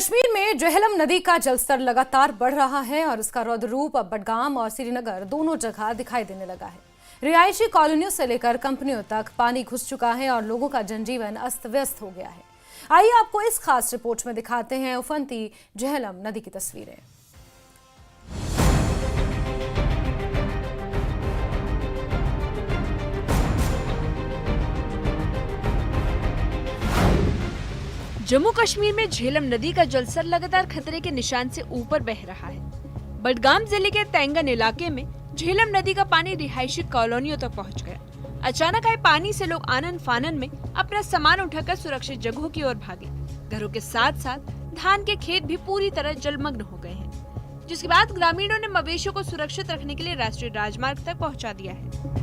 कश्मीर में झेलम नदी का जलस्तर लगातार बढ़ रहा है और इसका रौद्र रूप अब बडगाम और श्रीनगर दोनों जगह दिखाई देने लगा है। रिहायशी कॉलोनियों से लेकर कंपनियों तक पानी घुस चुका है और लोगों का जनजीवन अस्त व्यस्त हो गया है। आइए आपको इस खास रिपोर्ट में दिखाते हैं उफनती झेलम नदी की तस्वीरें। जम्मू कश्मीर में झेलम नदी का जलस्तर लगातार खतरे के निशान से ऊपर बह रहा है। बडगाम जिले के तेंगन इलाके में झेलम नदी का पानी रिहायशी कॉलोनियों तक पहुंच गया। अचानक आए पानी से लोग आनन फानन में अपना सामान उठाकर सुरक्षित जगहों की ओर भागे। घरों के साथ साथ धान के खेत भी पूरी तरह जलमग्न हो गए हैं, जिसके बाद ग्रामीणों ने मवेशियों को सुरक्षित रखने के लिए राष्ट्रीय राजमार्ग तक पहुँचा दिया है।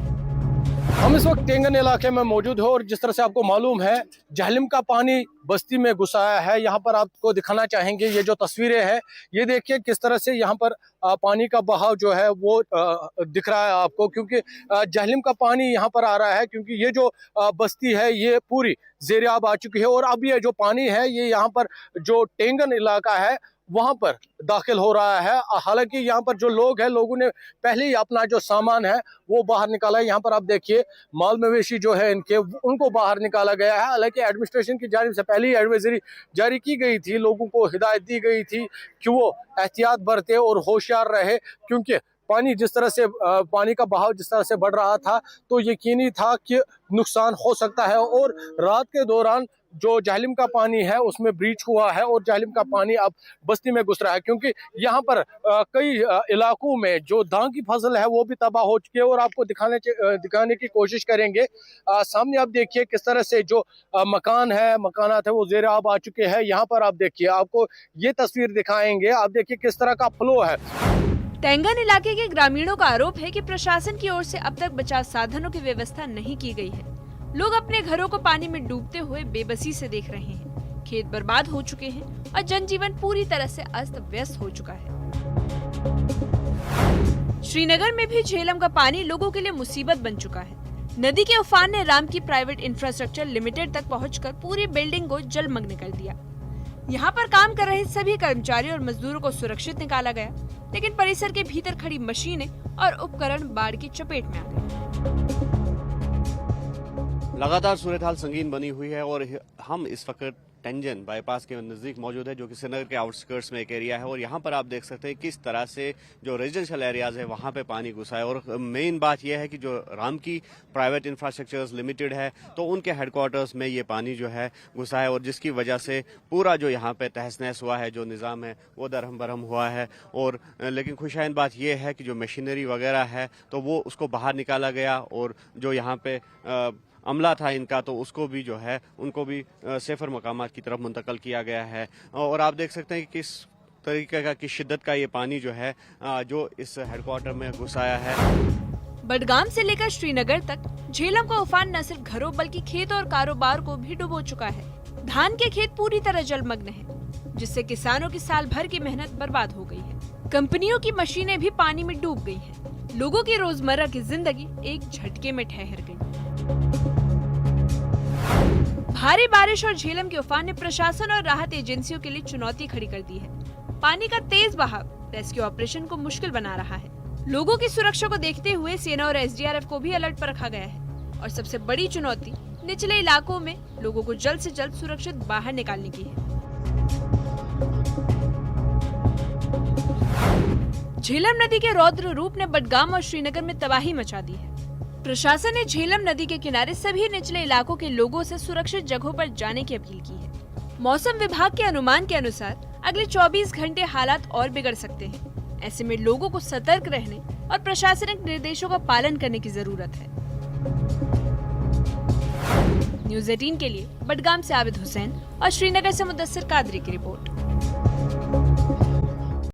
हम इस वक्त तेंगन इलाके में मौजूद हो और जिस तरह से आपको मालूम है झेलम का पानी बस्ती में घुस आया है। यहाँ पर आपको दिखाना चाहेंगे ये जो तस्वीरें हैं, ये देखिए किस तरह से यहाँ पर पानी का बहाव जो है वो दिख रहा है आपको, क्योंकि झेलम का पानी यहाँ पर आ रहा है क्योंकि ये जो बस्ती है ये पूरी ज़ेर-ए-आब आ चुकी है और अब ये जो पानी है ये यहाँ पर जो तेंगन इलाका है वहाँ पर दाखिल हो रहा है। हालांकि यहाँ पर जो लोग हैं, लोगों ने पहले ही अपना जो सामान है वो बाहर निकाला है। यहाँ पर आप देखिए माल मवेशी जो है इनके उनको बाहर निकाला गया है। हालांकि एडमिनिस्ट्रेशन की जानिब से पहले ही एडवाइजरी जारी की गई थी, लोगों को हिदायत दी गई थी कि वो एहतियात बरते और होशियार रहे, क्योंकि पानी जिस तरह से पानी का बहाव जिस तरह से बढ़ रहा था तो यकीनी था कि नुकसान हो सकता है। और रात के दौरान जो झेलम का पानी है उसमें ब्रीच हुआ है और झेलम का पानी अब बस्ती में घुस रहा है, क्योंकि यहाँ पर कई इलाकों में जो धान की फसल है वो भी तबाह हो चुकी है। और आपको दिखाने की कोशिश करेंगे। सामने आप देखिए किस तरह से जो मकानात है वो ज़ेर-ए-आब आ चुके हैं। यहाँ पर आप देखिए, आपको ये तस्वीर दिखाएंगे, आप देखिए किस तरह का फ्लो है। तेंगन इलाके के ग्रामीणों का आरोप है कि प्रशासन की ओर से अब तक बचाव साधनों की व्यवस्था नहीं की गई है। लोग अपने घरों को पानी में डूबते हुए बेबसी से देख रहे हैं। खेत बर्बाद हो चुके हैं और जनजीवन पूरी तरह से अस्त व्यस्त हो चुका है। श्रीनगर में भी झेलम का पानी लोगों के लिए मुसीबत बन चुका है। नदी के उफान ने राम की प्राइवेट इंफ्रास्ट्रक्चर लिमिटेड तक पहुंचकर पूरी बिल्डिंग को जलमग्न कर दिया। यहाँ पर काम कर रहे सभी कर्मचारियों और मजदूरों को सुरक्षित निकाला गया, लेकिन परिसर के भीतर खड़ी मशीनें और उपकरण बाढ़ की चपेट में आ गए। लगातार सूरत हाल संगीन बनी हुई है और हम इस वक्त टेंजन बाईपास के नज़दीक मौजूद है, जो कि श्रीनगर के आउटस्कर्ट्स में एक एरिया है। और यहाँ पर आप देख सकते हैं किस तरह से जो रेजिडेंशियल एरियाज है वहाँ पे पानी घुसा है। और मेन बात यह है कि जो राम की प्राइवेट इंफ्रास्ट्रक्चर्स लिमिटेड है तो उनके हेडक्वार्टर्स में ये पानी जो है घुसा है, और जिसकी वजह से पूरा जो यहाँ पे तहस नहस हुआ है, जो निज़ाम है वो दरहम बरहम हुआ है। और लेकिन खुशहाइन बात यह है कि जो मशीनरी वगैरह है तो वो उसको बाहर निकाला गया, और जो यहाँ पे अमला था इनका तो उसको भी जो है उनको भी सेफर मकामात की तरफ मुंतकल किया गया है। और आप देख सकते हैं कि किस तरीके का, किस शिद्दत का ये पानी जो है जो इस हेडक्वार्टर में घुस आया है। बडगाम से लेकर श्रीनगर तक झेलम का उफान न सिर्फ घरों बल्कि खेत और कारोबार को भी डुबो चुका है। धान के खेत पूरी तरह जलमग्न हैं, जिससे किसानों की साल भर की मेहनत बर्बाद हो गई है। कंपनियों की मशीनें भी पानी में डूब गई हैं। लोगों की रोजमर्रा की जिंदगी एक झटके में ठहर गई। भारी बारिश और झेलम के उफान ने प्रशासन और राहत एजेंसियों के लिए चुनौती खड़ी कर दी है। पानी का तेज बहाव रेस्क्यू ऑपरेशन को मुश्किल बना रहा है। लोगों की सुरक्षा को देखते हुए सेना और एसडीआरएफ को भी अलर्ट पर रखा गया है। और सबसे बड़ी चुनौती निचले इलाकों में लोगों को जल्द से जल्द सुरक्षित बाहर निकालने की है। झेलम नदी के रौद्र रूप ने बडगाम और श्रीनगर में तबाही मचा दी है। प्रशासन ने झेलम नदी के किनारे सभी निचले इलाकों के लोगों से सुरक्षित जगहों पर जाने की अपील की है। मौसम विभाग के अनुमान के अनुसार अगले 24 घंटे हालात और बिगड़ सकते हैं। ऐसे में लोगों को सतर्क रहने और प्रशासनिक निर्देशों का पालन करने की जरूरत है। न्यूज़ 18 के लिए बडगाम से आबिद हुसैन और श्रीनगर से मुदस्सिर कादरी की रिपोर्ट।